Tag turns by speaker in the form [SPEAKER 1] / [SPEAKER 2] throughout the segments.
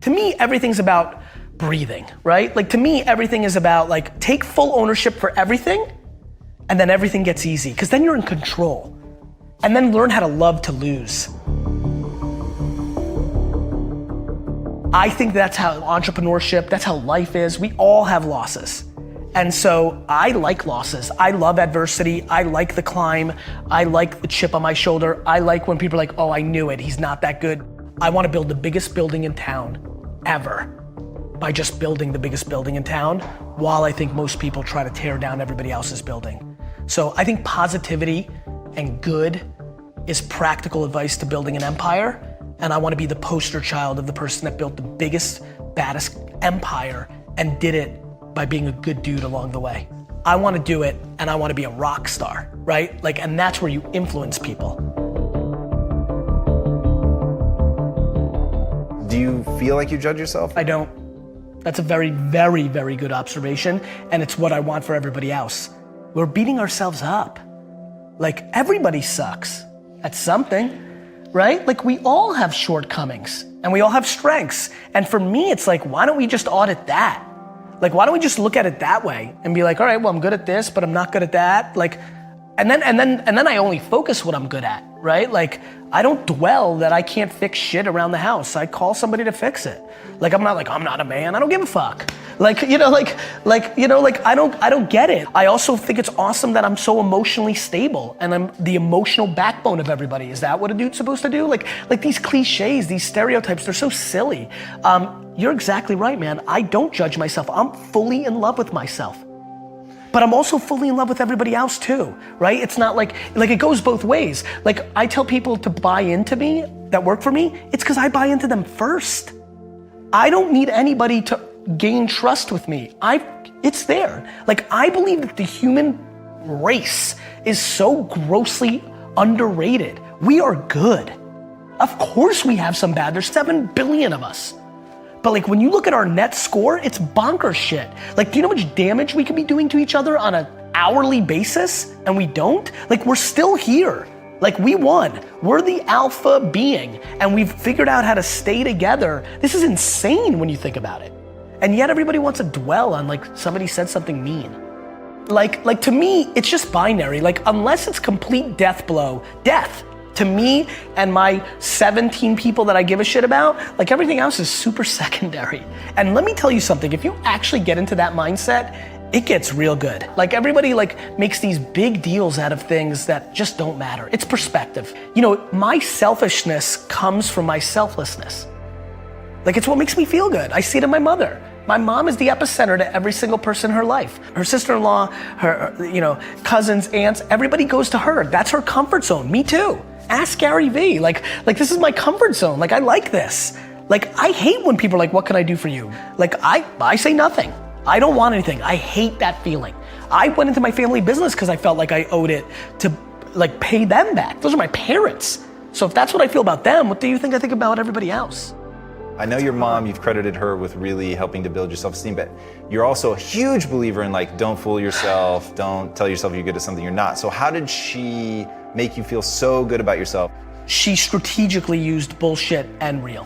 [SPEAKER 1] To me, everything's about breathing, right? Like to me, everything is about like take full ownership for everything and then everything gets easy because then you're in control. And then learn how to love to lose. I think that's how entrepreneurship, that's how life is. We all have losses. And so I like losses. I love adversity. I like the climb. I like the chip on my shoulder. I like when people are like, oh, I knew it. He's not that good. I want to build the biggest building in town ever by just building the biggest building in town while I think most people try to tear down everybody else's building. So I think positivity and good is practical advice to building an empire. And I want to be the poster child of the person that built the biggest, baddest empire and did it by being a good dude along the way. I want to do it and I want to be a rock star, right? Like, and that's where you influence people.
[SPEAKER 2] Do you feel like you judge yourself?
[SPEAKER 1] I don't. That's a very, very, very good observation. And it's what I want for everybody else. We're beating ourselves up. Like everybody sucks at something, right? Like we all have shortcomings and we all have strengths. And for me, it's like, why don't we just audit that? Like, why don't we just look at it that way and be like, all right, well, I'm good at this, but I'm not good at that. Like, and then I only focus what I'm good at, right? Like, I don't dwell that I can't fix shit around the house. I call somebody to fix it. Like, I'm not a man. I don't give a fuck. Like, I don't get it. I also think it's awesome that I'm so emotionally stable and I'm the emotional backbone of everybody. Is that what a dude's supposed to do? Like these cliches, these stereotypes, they're so silly. You're exactly right, man. I don't judge myself. I'm fully in love with myself. But I'm also fully in love with everybody else too, right? It's not like it goes both ways. Like I tell people to buy into me, that work for me, it's because I buy into them first. I don't need anybody to gain trust with me. It's there. Like I believe that the human race is so grossly underrated. We are good. Of course we have some bad. There's 7 billion of us. But like when you look at our net score, it's bonkers shit. Like do you know how much damage we could be doing to each other on an hourly basis and we don't? Like we're still here. Like we won. We're the alpha being and we've figured out how to stay together. This is insane when you think about it. And yet everybody wants to dwell on like somebody said something mean. Like to me, it's just binary. Like unless it's complete death blow, death. To me and my 17 people that I give a shit about, like everything else is super secondary. And let me tell you something, if you actually get into that mindset, it gets real good. Like everybody like makes these big deals out of things that just don't matter. It's perspective. You know, my selfishness comes from my selflessness. Like it's what makes me feel good. I see it in my mother. My mom is the epicenter to every single person in her life. Her sister-in-law, her cousins, aunts, everybody goes to her. That's her comfort zone, me too. Ask GaryVee, like this is my comfort zone. Like I like this. Like I hate when people are like, what can I do for you? Like I say nothing. I don't want anything. I hate that feeling. I went into my family business because I felt like I owed it to like pay them back. Those are my parents. So if that's what I feel about them, what do you think I think about everybody else?
[SPEAKER 2] I know your mom, you've credited her with really helping to build your self-esteem, but you're also a huge believer in like, don't fool yourself, don't tell yourself you're good at something you're not. So how did she make you feel so good about yourself?
[SPEAKER 1] She strategically used bullshit and real.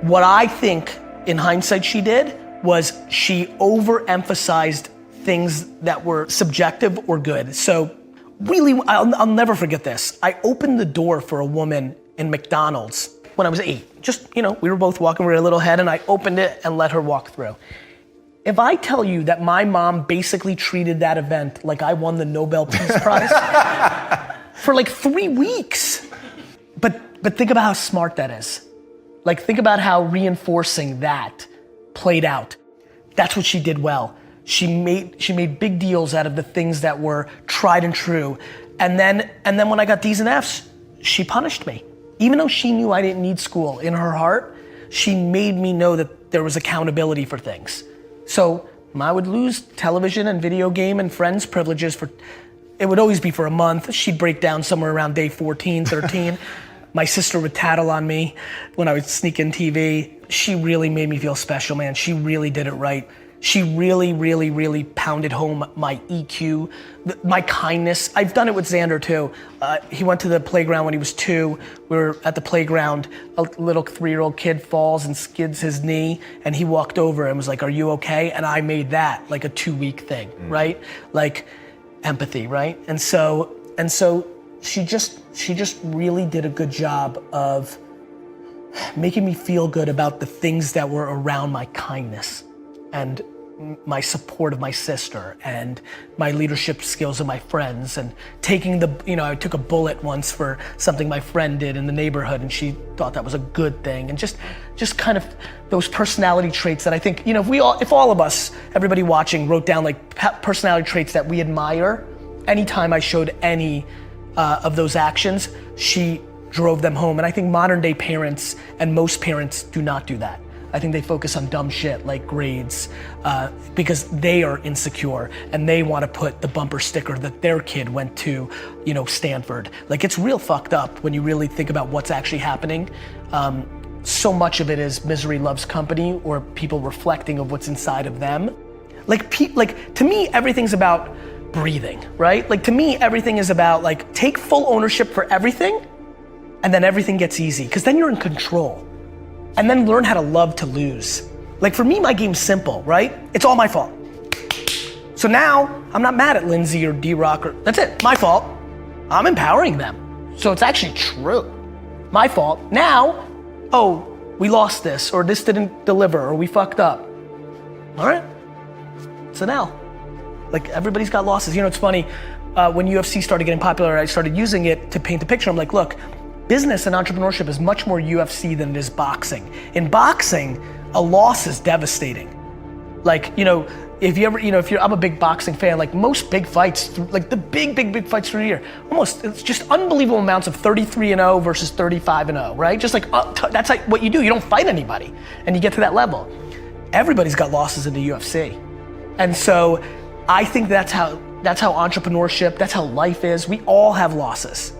[SPEAKER 1] What I think in hindsight she did was she overemphasized things that were subjective or good. So really, I'll never forget this. I opened the door for a woman in McDonald's when I was 8. Just, we were both walking, we were a little head, and I opened it and let her walk through. If I tell you that my mom basically treated that event like I won the Nobel Peace Prize for like 3 weeks. But think about how smart that is. Like think about how reinforcing that played out. That's what she did well. She made big deals out of the things that were tried and true. And then when I got D's and F's, she punished me. Even though she knew I didn't need school, in her heart, she made me know that there was accountability for things. So I would lose television and video game and friends privileges it would always be for a month. She'd break down somewhere around day 14, 13. My sister would tattle on me when I would sneak in TV. She really made me feel special, man. She really did it right. She really, really, really pounded home my EQ, my kindness. I've done it with Xander too. He went to the playground when he was 2. We were at the playground, a little 3-year-old kid falls and skids his knee, and he walked over and was like, "Are you okay?" And I made that like a 2-week thing, right? Like empathy, right? And so she just really did a good job of making me feel good about the things that were around my kindness and my support of my sister and my leadership skills of my friends, and taking I took a bullet once for something my friend did in the neighborhood, and she thought that was a good thing, and just kind of those personality traits that I think, if all of us, everybody watching, wrote down like personality traits that we admire, anytime I showed any of those actions, she drove them home. And I think modern day parents and most parents do not do that. I think they focus on dumb shit like grades because they are insecure and they want to put the bumper sticker that their kid went to, Stanford. Like, it's real fucked up when you really think about what's actually happening. So much of it is misery loves company, or people reflecting of what's inside of them. Like to me, everything's about breathing, right? Like, to me, everything is about like, take full ownership for everything, and then everything gets easy, because then you're in control. And then learn how to love to lose. Like, for me, my game's simple, right? It's all my fault. So now, I'm not mad at Lindsay or D-Rock, or that's it, my fault. I'm empowering them. So it's actually true. My fault. Now, we lost this, or this didn't deliver, or we fucked up. All right, it's an L. Like, everybody's got losses. It's funny, when UFC started getting popular, I started using it to paint a picture. I'm like, look, business and entrepreneurship is much more UFC than it is boxing. In boxing, a loss is devastating. Like, if you ever, I'm a big boxing fan, like most big fights, like the big fights through the year, it's just unbelievable amounts of 33-0 versus 35-0, right? Just like, that's like what you do. You don't fight anybody and you get to that level. Everybody's got losses in the UFC. And so I think that's how entrepreneurship, that's how life is. We all have losses.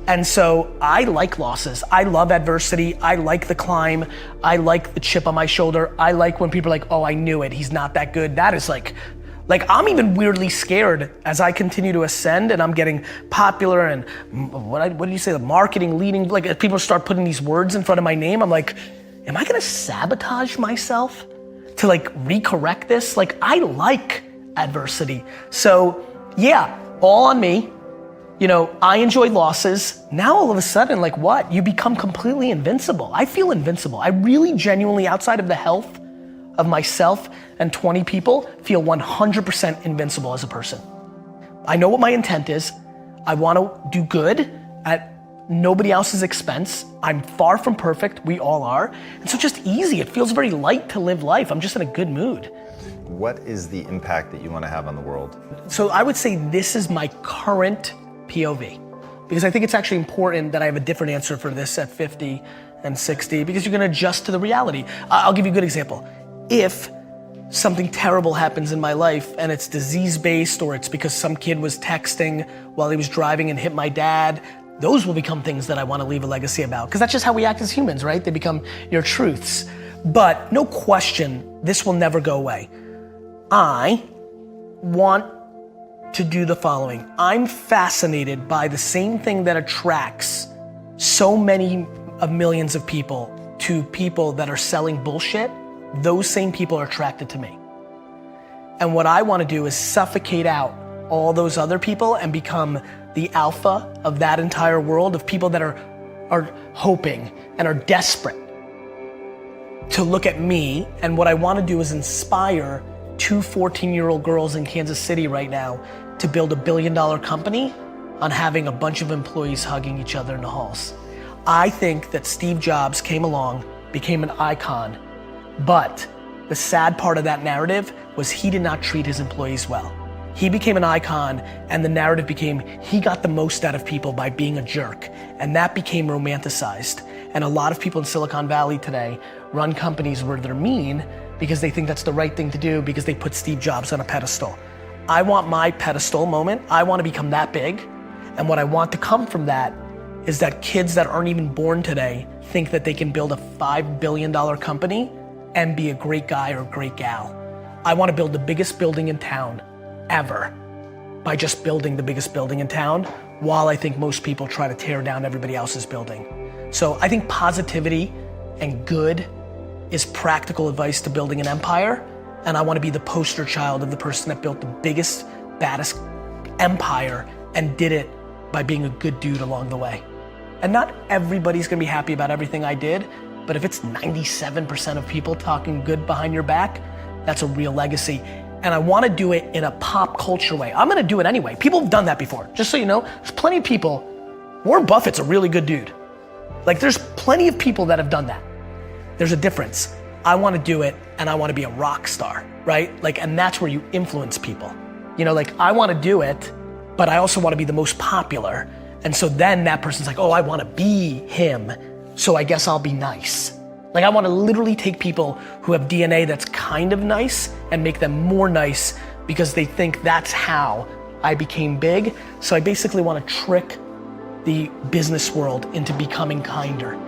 [SPEAKER 1] And so I like losses. I love adversity. I like the climb. I like the chip on my shoulder. I like when people are like, "Oh, I knew it. He's not that good." That is like I'm even weirdly scared as I continue to ascend and I'm getting popular, and what do you say, the marketing leading, like as people start putting these words in front of my name, I'm like, am I gonna sabotage myself to like recorrect this? Like, I like adversity. So yeah, all on me. I enjoy losses. Now all of a sudden, like what? You become completely invincible. I feel invincible. I really genuinely, outside of the health of myself and 20 people, feel 100% invincible as a person. I know what my intent is. I want to do good at nobody else's expense. I'm far from perfect. We all are. And so just easy. It feels very light to live life. I'm just in a good mood.
[SPEAKER 2] What is the impact that you want to have on the world? So
[SPEAKER 1] I would say this is my current POV, because I think it's actually important that I have a different answer for this at 50 and 60, because you're gonna adjust to the reality. I'll give you a good example. If something terrible happens in my life and it's disease-based, or it's because some kid was texting while he was driving and hit my dad, those will become things that I wanna leave a legacy about, because that's just how we act as humans, right? They become your truths. But no question, this will never go away. I want to do the following. I'm fascinated by the same thing that attracts so many of millions of people to people that are selling bullshit. Those same people are attracted to me. And what I want to do is suffocate out all those other people and become the alpha of that entire world of people that are hoping and are desperate to look at me. And what I want to do is inspire 2 14-year-old girls in Kansas City right now to build a $1 billion company on having a bunch of employees hugging each other in the halls. I think that Steve Jobs came along, became an icon, but the sad part of that narrative was he did not treat his employees well. He became an icon, and the narrative became he got the most out of people by being a jerk, and that became romanticized. And a lot of people in Silicon Valley today run companies where they're mean because they think that's the right thing to do because they put Steve Jobs on a pedestal. I want my pedestal moment. I want to become that big. And what I want to come from that is that kids that aren't even born today think that they can build a $5 billion company and be a great guy or a great gal. I want to build the biggest building in town ever by just building the biggest building in town, while I think most people try to tear down everybody else's building. So I think positivity and good is practical advice to building an empire, and I want to be the poster child of the person that built the biggest, baddest empire and did it by being a good dude along the way. And not everybody's gonna be happy about everything I did, but if it's 97% of people talking good behind your back, that's a real legacy. And I wanna do it in a pop culture way. I'm gonna do it anyway. People have done that before. Just so you know, there's plenty of people. Warren Buffett's a really good dude. Like, there's plenty of people that have done that. There's a difference. I wanna do it, and I wanna be a rock star, right? Like, and that's where you influence people. You know, like, I wanna do it, but I also wanna be the most popular. And so then that person's like, oh, I wanna be him, so I guess I'll be nice. Like, I wanna literally take people who have DNA that's kind of nice and make them more nice because they think that's how I became big. So I basically wanna trick the business world into becoming kinder.